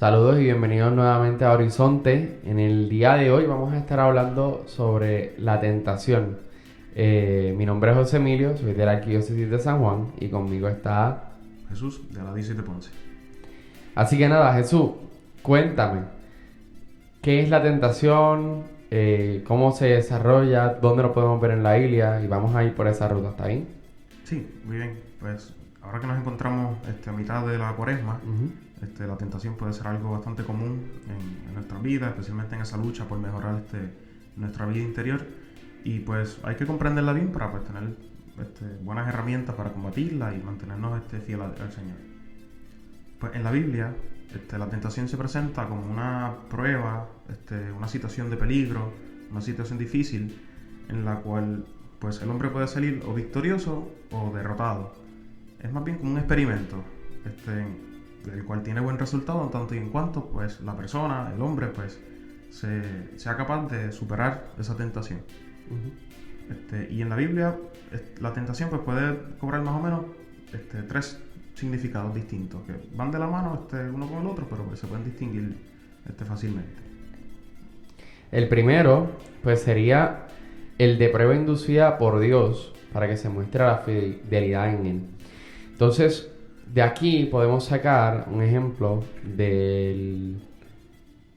Saludos y bienvenidos nuevamente a Horizonte. En el día de hoy vamos a estar hablando sobre la tentación. Mi nombre es José Emilio, soy de la Arquidiócesis de San Juan y conmigo está... Jesús, de la diócesis de Ponce. Así que nada, Jesús, cuéntame, ¿qué es la tentación? ¿Cómo se desarrolla? ¿Dónde lo podemos ver en la Biblia? Y vamos a ir por esa ruta, ¿está bien? Sí, muy bien. Pues ahora que nos encontramos a mitad de la cuaresma, Ujú. la tentación puede ser algo bastante común en nuestra vida, especialmente en esa lucha por mejorar nuestra vida interior. Y pues hay que comprenderla bien para pues, tener buenas herramientas para combatirla y mantenernos fieles al Señor. Pues en la Biblia, la tentación se presenta como una prueba, una situación de peligro, una situación difícil en la cual pues el hombre puede salir o victorioso o derrotado. Es más bien como un experimento, el cual tiene buen resultado en tanto y en cuanto pues la persona, el hombre, pues sea capaz de superar esa tentación. Y en la Biblia la tentación pues puede cobrar más o menos tres significados distintos que van de la mano uno con el otro, pero pues se pueden distinguir fácilmente. El primero, pues sería el de prueba inducida por Dios para que se muestre la fidelidad en Él. Entonces, de aquí podemos sacar un ejemplo del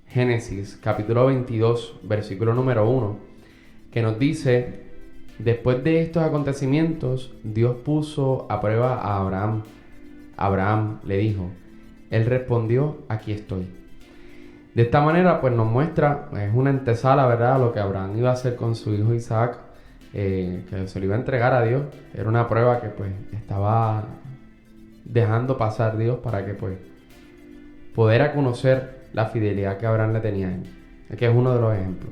Génesis, capítulo 22, versículo número 1, que nos dice: después de estos acontecimientos, Dios puso a prueba a Abraham. Abraham le dijo, él respondió, aquí estoy. De esta manera, pues nos muestra, es una antesala, ¿verdad?, a lo que Abraham iba a hacer con su hijo Isaac, que se lo iba a entregar a Dios. Era una prueba que pues estaba dejando pasar Dios para que pues pudiera conocer la fidelidad que Abraham le tenía a él. Que es uno de los ejemplos.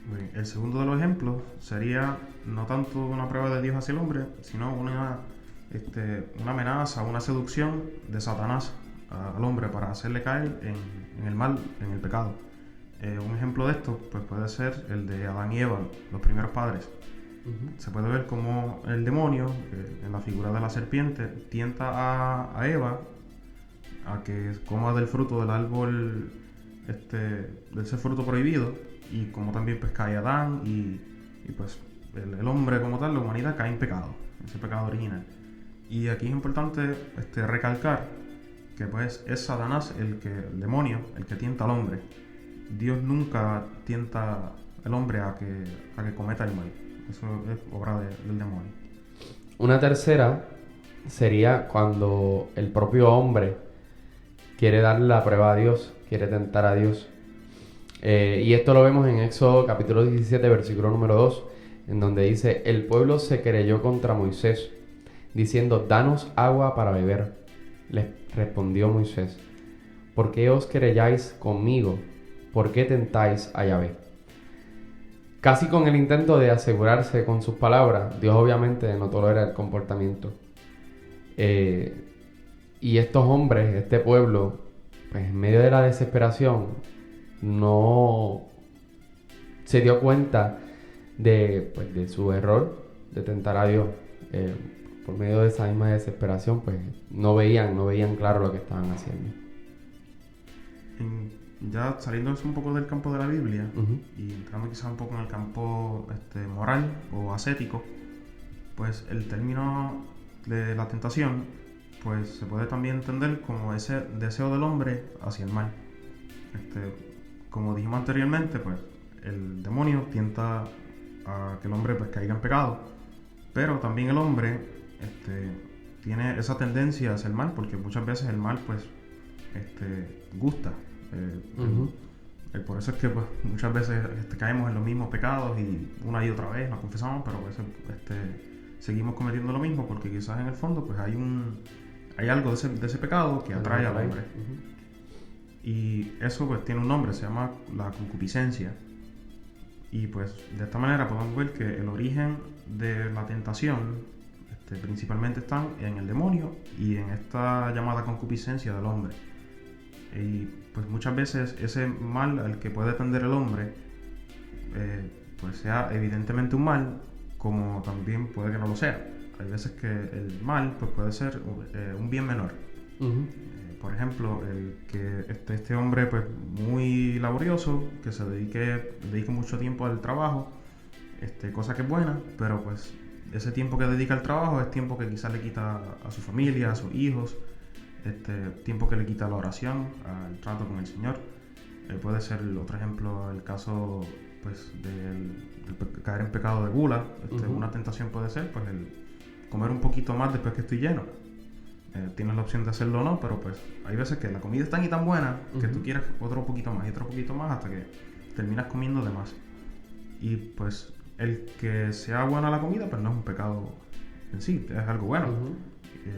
Muy bien. El segundo de los ejemplos sería no tanto una prueba de Dios hacia el hombre, sino una amenaza, una seducción de Satanás al hombre para hacerle caer en el mal, en el pecado. Un ejemplo de esto pues, puede ser el de Adán y Eva, los primeros padres. Se puede ver como el demonio, en la figura de la serpiente, tienta a Eva a que coma del fruto del árbol, de ese fruto prohibido, y como también pues cae Adán y pues el hombre como tal, la humanidad cae en pecado, ese pecado original. Y aquí es importante recalcar que pues es Satanás el demonio, el que tienta al hombre. Dios nunca tienta al hombre a que cometa el mal. Eso es obra del demonio. Una tercera sería cuando el propio hombre quiere darle la prueba a Dios, quiere tentar a Dios. Y esto lo vemos en Éxodo capítulo 17, versículo número 2, en donde dice: el pueblo se querelló contra Moisés, diciendo, danos agua para beber. Les respondió Moisés: ¿por qué os querelláis conmigo? ¿Por qué tentáis a Yahvé? Casi con el intento de asegurarse con sus palabras, Dios obviamente no tolera el comportamiento. Y estos hombres, este pueblo, pues en medio de la desesperación, no se dio cuenta de su error de tentar a Dios. Por medio de esa misma desesperación, pues no veían claro lo que estaban haciendo. Ya saliendo un poco del campo de la Biblia, Uh-huh. y entrando quizás un poco en el campo moral o ascético, pues el término de la tentación pues se puede también entender como ese deseo del hombre hacia el mal. Como dijimos anteriormente, pues el demonio tienta a que el hombre pues caiga en pecado, pero también el hombre tiene esa tendencia hacia el mal, porque muchas veces el mal pues gusta. Uh-huh. Por eso es que pues, muchas veces caemos en los mismos pecados y una y otra vez nos confesamos, pero a veces seguimos cometiendo lo mismo porque quizás en el fondo pues hay algo de ese pecado que atrae al hombre. Uh-huh. Y eso pues tiene un nombre, se llama la concupiscencia. Y pues de esta manera podemos ver que el origen de la tentación principalmente están en el demonio y en esta llamada concupiscencia del hombre. Y pues muchas veces ese mal al que puede tender el hombre pues sea evidentemente un mal, como también puede que no lo sea. Hay veces que el mal pues puede ser un bien menor. Uh-huh. por ejemplo, el que este hombre pues muy laborioso, que dedique mucho tiempo al trabajo, cosa que es buena, pero pues ese tiempo que dedica al trabajo es tiempo que quizás le quita a su familia, a sus hijos, tiempo que le quita a la oración, al trato con el Señor. Puede ser otro ejemplo el caso pues del caer en pecado de gula. Una tentación puede ser pues el comer un poquito más después que estoy lleno. Tienes la opción de hacerlo o no, pero pues hay veces que la comida es tan y tan buena que tú quieres otro poquito más y otro poquito más hasta que terminas comiendo de más. Y pues el que sea buena la comida pues no es un pecado en sí, es algo bueno.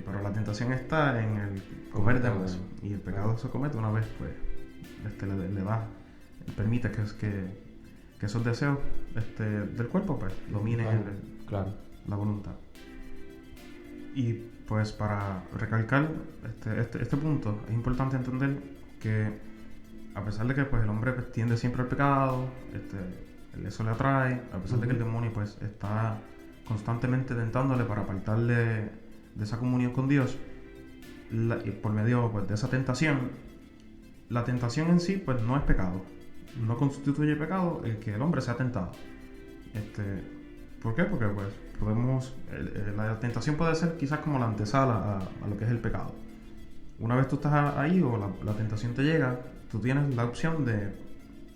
Pero la tentación está en el comer de más. Y el pecado se comete una vez pues permite que esos deseos del cuerpo pues dominen la voluntad. Y pues para recalcar este punto es importante entender que a pesar de que pues el hombre pues, tiende siempre al pecado, eso le atrae, a pesar de que el demonio pues está constantemente tentándole para apartarle de esa comunión con Dios, y por medio pues, de esa tentación, la tentación en sí pues no es pecado, no constituye pecado el que el hombre sea tentado. ¿Por qué? Porque pues la tentación puede ser quizás como la antesala a lo que es el pecado. Una vez tú estás ahí o la tentación te llega, tú tienes la opción de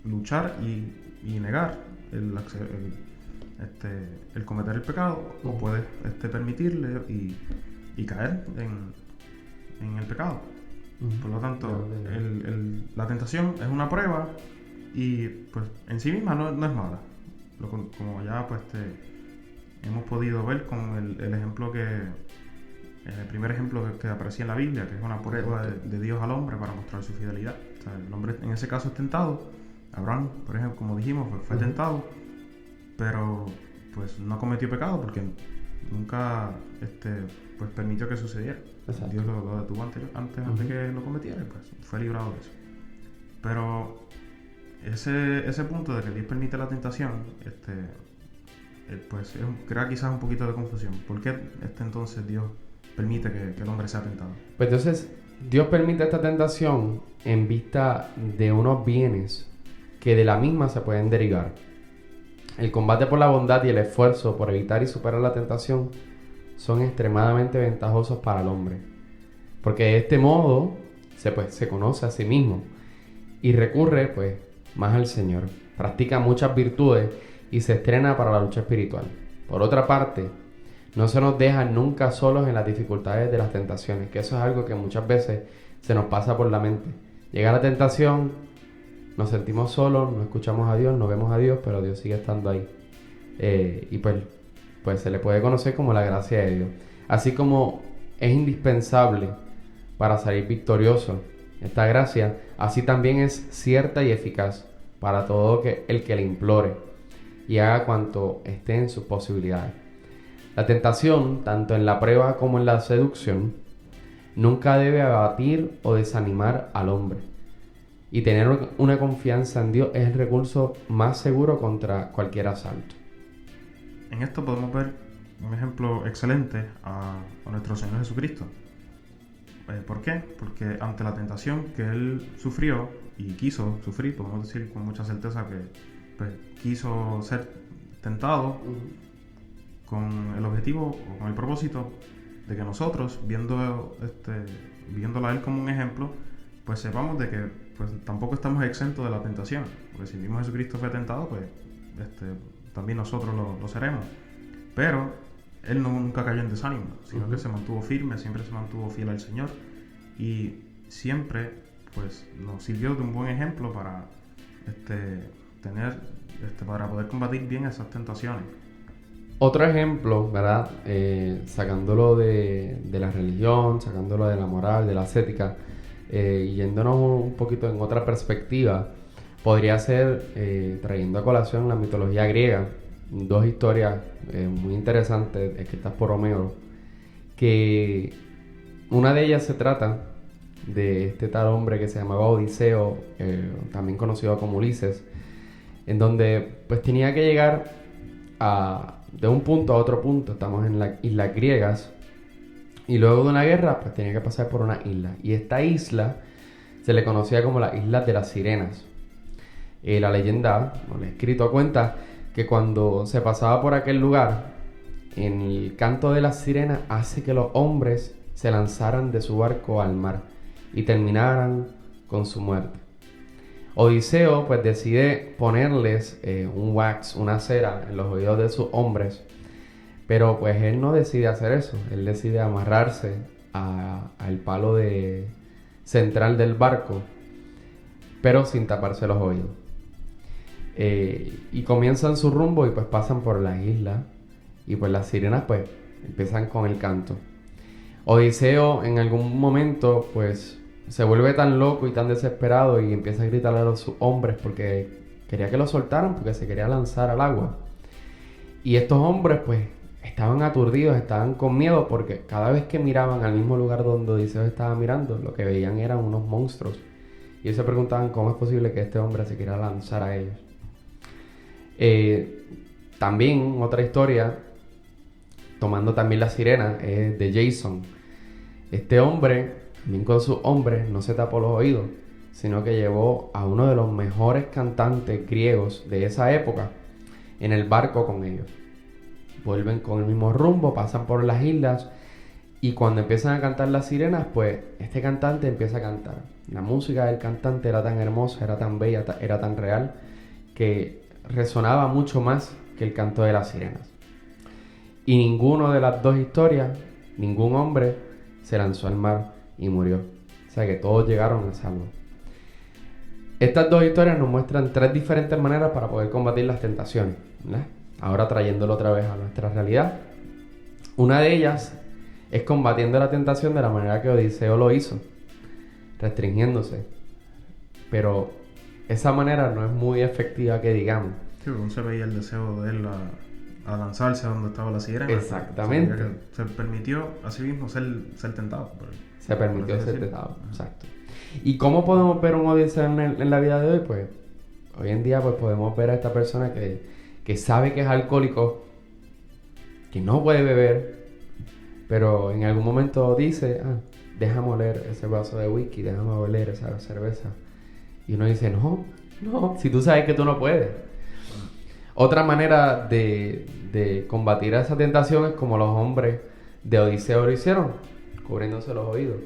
luchar y negar el cometer el pecado, o puedes permitirle y caer en el pecado. Por lo tanto, la tentación es una prueba y pues en sí misma no es mala. Como ya pues hemos podido ver con el ejemplo el primer ejemplo que aparecía en la Biblia, que es una prueba de Dios al hombre para mostrar su fidelidad. O sea, el hombre en ese caso es tentado. Abraham, por ejemplo, como dijimos, pues, fue tentado, pero pues no cometió pecado porque nunca pues permitió que sucediera. Exacto. Dios lo detuvo antes de que lo cometiera y pues fue librado de eso. Pero ese punto de que Dios permite la tentación pues crea quizás un poquito de confusión. ¿Por qué entonces Dios permite que el hombre sea tentado? Pues entonces Dios permite esta tentación en vista de unos bienes que de la misma se pueden derivar. El combate por la bondad y el esfuerzo por evitar y superar la tentación son extremadamente ventajosos para el hombre, porque de este modo se conoce a sí mismo y recurre pues más al Señor, practica muchas virtudes y se estrena para la lucha espiritual. Por otra parte, no se nos deja nunca solos en las dificultades de las tentaciones, que eso es algo que muchas veces se nos pasa por la mente. Llega la tentación, nos sentimos solos, no escuchamos a Dios, no vemos a Dios, pero Dios sigue estando ahí. Y pues se le puede conocer como la gracia de Dios. Así como es indispensable para salir victorioso esta gracia, así también es cierta y eficaz para todo el que le implore y haga cuanto esté en sus posibilidades. La tentación, tanto en la prueba como en la seducción, nunca debe abatir o desanimar al hombre. Y tener una confianza en Dios es el recurso más seguro contra cualquier asalto. En esto podemos ver un ejemplo excelente a nuestro Señor Jesucristo. ¿Por qué? Porque ante la tentación que Él sufrió y quiso sufrir, podemos decir con mucha certeza que pues, quiso ser tentado con el objetivo o con el propósito de que nosotros, viéndolo a Él como un ejemplo, pues sepamos de que pues, tampoco estamos exentos de la tentación. Porque si mismo Jesucristo fue tentado, pues también nosotros lo seremos. Pero Él nunca cayó en desánimo, sino que se mantuvo firme, siempre se mantuvo fiel al Señor y siempre pues nos sirvió de un buen ejemplo para para poder combatir bien esas tentaciones. Otro ejemplo, ¿verdad? Sacándolo de la religión, sacándolo de la moral, de la ascética, yéndonos un poquito en otra perspectiva, podría ser trayendo a colación la mitología griega, dos historias muy interesantes escritas por Homero, que una de ellas se trata de este tal hombre que se llamaba Odiseo, también conocido como Ulises, en donde pues tenía que llegar de un punto a otro punto. Estamos en las islas griegas, Y luego de una guerra, pues tenía que pasar por una isla. Y esta isla se le conocía como la Isla de las Sirenas. La leyenda, o el escrito cuenta que cuando se pasaba por aquel lugar, en el canto de las sirenas hace que los hombres se lanzaran de su barco al mar y terminaran con su muerte. Odiseo pues decide ponerles un wax, una cera en los oídos de sus hombres, pero pues él no decide hacer eso, él decide amarrarse al palo central del barco, pero sin taparse los oídos. Y comienzan su rumbo y pues pasan por la isla y pues las sirenas pues empiezan con el canto. Odiseo en algún momento pues se vuelve tan loco y tan desesperado y empieza a gritarle a sus hombres porque quería que lo soltaran, porque se quería lanzar al agua. Y estos hombres pues estaban aturdidos, estaban con miedo porque cada vez que miraban al mismo lugar donde Odiseo estaba mirando, lo que veían eran unos monstruos. Y ellos se preguntaban cómo es posible que este hombre se quiera lanzar a ellos. También otra historia, tomando también la sirena, es de Jason. Este hombre, también con sus hombres, no se tapó los oídos, sino que llevó a uno de los mejores cantantes griegos de esa época en el barco con ellos. Vuelven con el mismo rumbo, pasan por las islas y cuando empiezan a cantar las sirenas, pues este cantante empieza a cantar. La música del cantante era tan hermosa, era tan bella, era tan real, que resonaba mucho más que el canto de las sirenas. Y ninguno de las dos historias, ningún hombre se lanzó al mar y murió. O sea que todos llegaron a salvo. Estas dos historias nos muestran tres diferentes maneras para poder combatir las tentaciones, ¿verdad? Ahora trayéndolo otra vez a nuestra realidad. Una de ellas es combatiendo la tentación de la manera que Odiseo lo hizo, restringiéndose. Pero esa manera no es muy efectiva que digamos. Sí, uno se veía el deseo de él a lanzarse a donde estaba la sirena. Exactamente. Se permitió a sí mismo ser tentado. Se permitió ser tentado, exacto. ¿Y cómo podemos ver un Odiseo en la vida de hoy? Pues hoy en día pues podemos ver a esta persona que sabe que es alcohólico, que no puede beber, pero en algún momento dice, déjame oler ese vaso de whisky, déjame oler esa cerveza. Y uno dice, no, si tú sabes que tú no puedes. Otra manera de combatir a esa tentación es como los hombres de Odiseo lo hicieron, cubriéndose los oídos.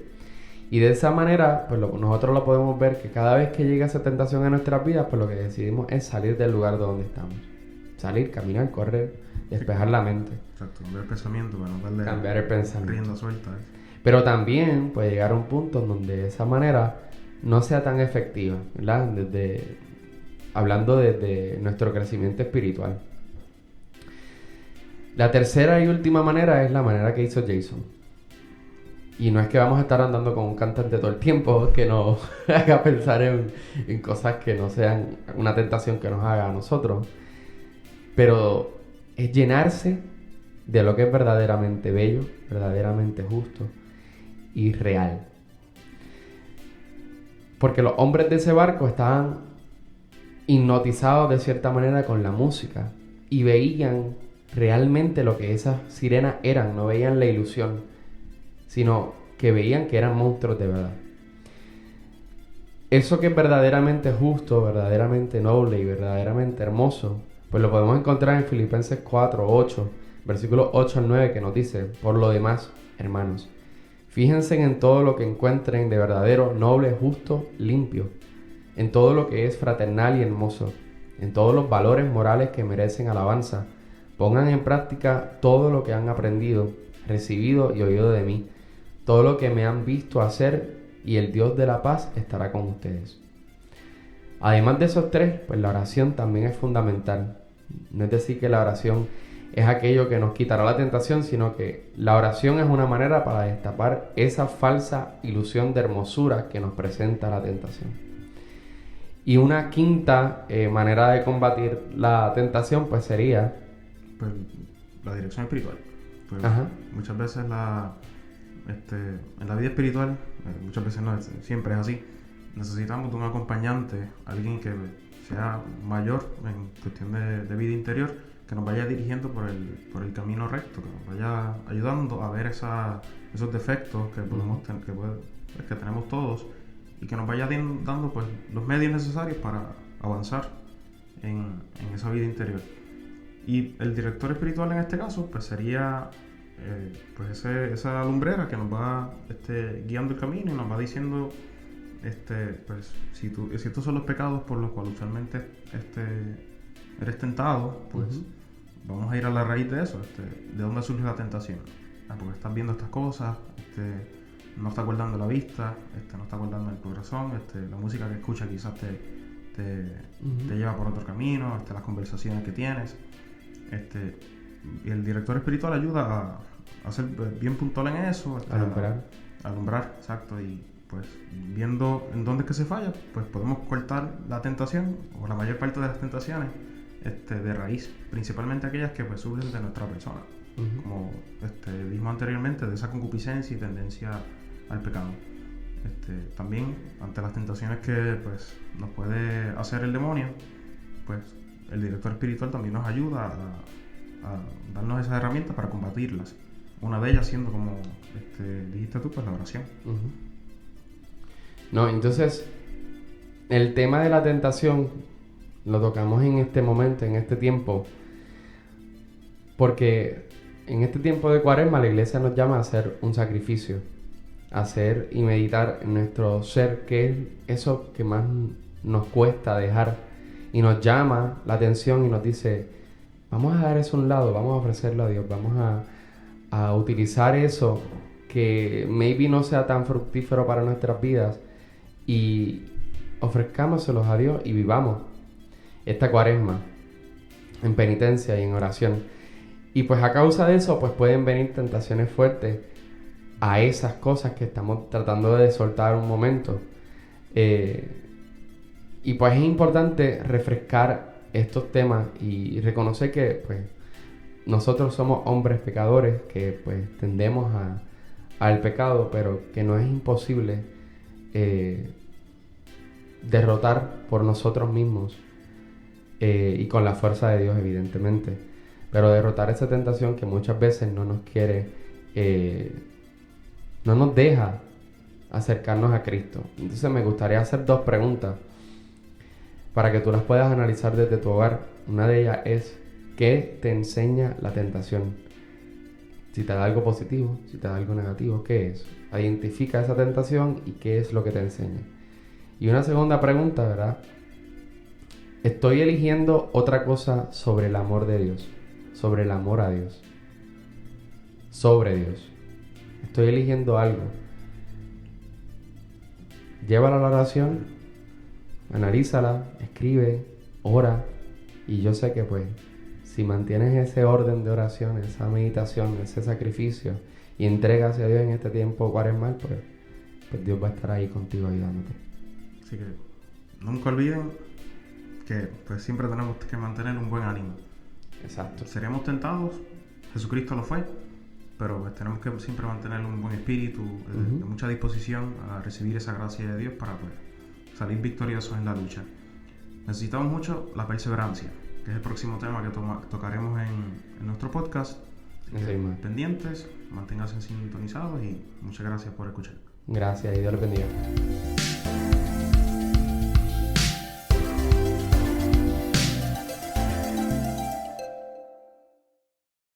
Y de esa manera, pues nosotros lo podemos ver que cada vez que llega esa tentación a nuestras vidas, pues lo que decidimos es salir del lugar de donde estamos. Salir, caminar, correr, despejar la mente. Exacto, cambiar el pensamiento para no darle cambiar el pensamiento. Rienda suelta. Pero también puede llegar a un punto en donde esa manera no sea tan efectiva, ¿verdad? Hablando de nuestro crecimiento espiritual. La tercera y última manera es la manera que hizo Jason. Y no es que vamos a estar andando con un cantante todo el tiempo que nos haga pensar en cosas que no sean una tentación que nos haga a nosotros. Pero es llenarse de lo que es verdaderamente bello, verdaderamente justo y real. Porque los hombres de ese barco estaban hipnotizados de cierta manera con la música y veían realmente lo que esas sirenas eran, no veían la ilusión, sino que veían que eran monstruos de verdad. Eso que es verdaderamente justo, verdaderamente noble y verdaderamente hermoso, pues lo podemos encontrar en Filipenses 4:8, versículos 8 al 9, que nos dice: por lo demás, hermanos, fíjense en todo lo que encuentren de verdadero, noble, justo, limpio, en todo lo que es fraternal y hermoso, en todos los valores morales que merecen alabanza. Pongan en práctica todo lo que han aprendido, recibido y oído de mí, todo lo que me han visto hacer, y el Dios de la paz estará con ustedes. Además de esos tres, pues la oración también es fundamental. No es decir que la oración es aquello que nos quitará la tentación, sino que la oración es una manera para destapar esa falsa ilusión de hermosura que nos presenta la tentación. Y una quinta manera de combatir la tentación pues sería pues la dirección espiritual. Pues muchas veces en la vida espiritual, muchas veces no, siempre es así, necesitamos de un acompañante, alguien que sea mayor en cuestión de vida interior, que nos vaya dirigiendo por el camino recto, que nos vaya ayudando a ver esos defectos que podemos que tenemos todos, y que nos vaya dando pues los medios necesarios para avanzar en esa vida interior. Y el director espiritual en este caso pues sería pues esa lumbrera que nos va guiando el camino y nos va diciendo pues si estos son los pecados por los cuales usualmente eres tentado, pues vamos a ir a la raíz de eso, de dónde surge la tentación. Porque estás viendo estas cosas, no estás guardando la vista, no estás guardando el corazón, la música que escuchas quizás te lleva por otro camino, las conversaciones que tienes. Y el director espiritual ayuda a ser bien puntual en eso, alumbrar, exacto, y pues viendo en dónde es que se falla, pues podemos cortar la tentación o la mayor parte de las tentaciones de raíz, principalmente aquellas que pues surgen de nuestra persona, como dijimos anteriormente, de esa concupiscencia y tendencia al pecado. También ante las tentaciones que pues nos puede hacer el demonio, pues el director espiritual también nos ayuda a darnos esas herramientas para combatirlas. Una de ellas siendo, como dijiste tú, pues la oración. No, entonces el tema de la tentación lo tocamos en este momento, en este tiempo, porque en este tiempo de Cuaresma la iglesia nos llama a hacer un sacrificio, a hacer y meditar en nuestro ser, que es eso que más nos cuesta dejar, y nos llama la atención y nos dice, vamos a dejar eso a un lado, vamos a ofrecerlo a Dios, vamos a utilizar eso que maybe no sea tan fructífero para nuestras vidas y ofrezcámoselos a Dios y vivamos esta Cuaresma en penitencia y en oración. Y pues a causa de eso pues pueden venir tentaciones fuertes a esas cosas que estamos tratando de soltar un momento, y pues es importante refrescar estos temas y reconocer que pues nosotros somos hombres pecadores que pues tendemos al pecado, pero que no es imposible derrotar por nosotros mismos, y con la fuerza de Dios evidentemente, pero derrotar esa tentación que muchas veces no nos quiere, no nos deja acercarnos a Cristo. Entonces me gustaría hacer 2 preguntas para que tú las puedas analizar desde tu hogar. Una de ellas es, ¿qué te enseña la tentación? Si te da algo positivo, si te da algo negativo, ¿qué es? Identifica esa tentación y qué es lo que te enseña. Y una segunda pregunta, ¿verdad? ¿Estoy eligiendo otra cosa sobre el amor de Dios? Sobre el amor a Dios. Sobre Dios. Estoy eligiendo algo. Llévala a la oración, analízala, escribe, ora, y yo sé que pues si mantienes ese orden de oración, esa meditación, ese sacrificio y entregas hacia Dios en este tiempo cuaresmal, pues Dios va a estar ahí contigo ayudándote. Así que nunca olviden que pues siempre tenemos que mantener un buen ánimo. Exacto. Seremos tentados, Jesucristo lo fue, pero pues tenemos que siempre mantener un buen espíritu, de mucha disposición a recibir esa gracia de Dios para pues salir victoriosos en la lucha. Necesitamos mucho la perseverancia, que es el próximo tema que tocaremos en nuestro podcast. Pendientes, manténganse sintonizados y muchas gracias por escuchar. Gracias y Dios les bendiga.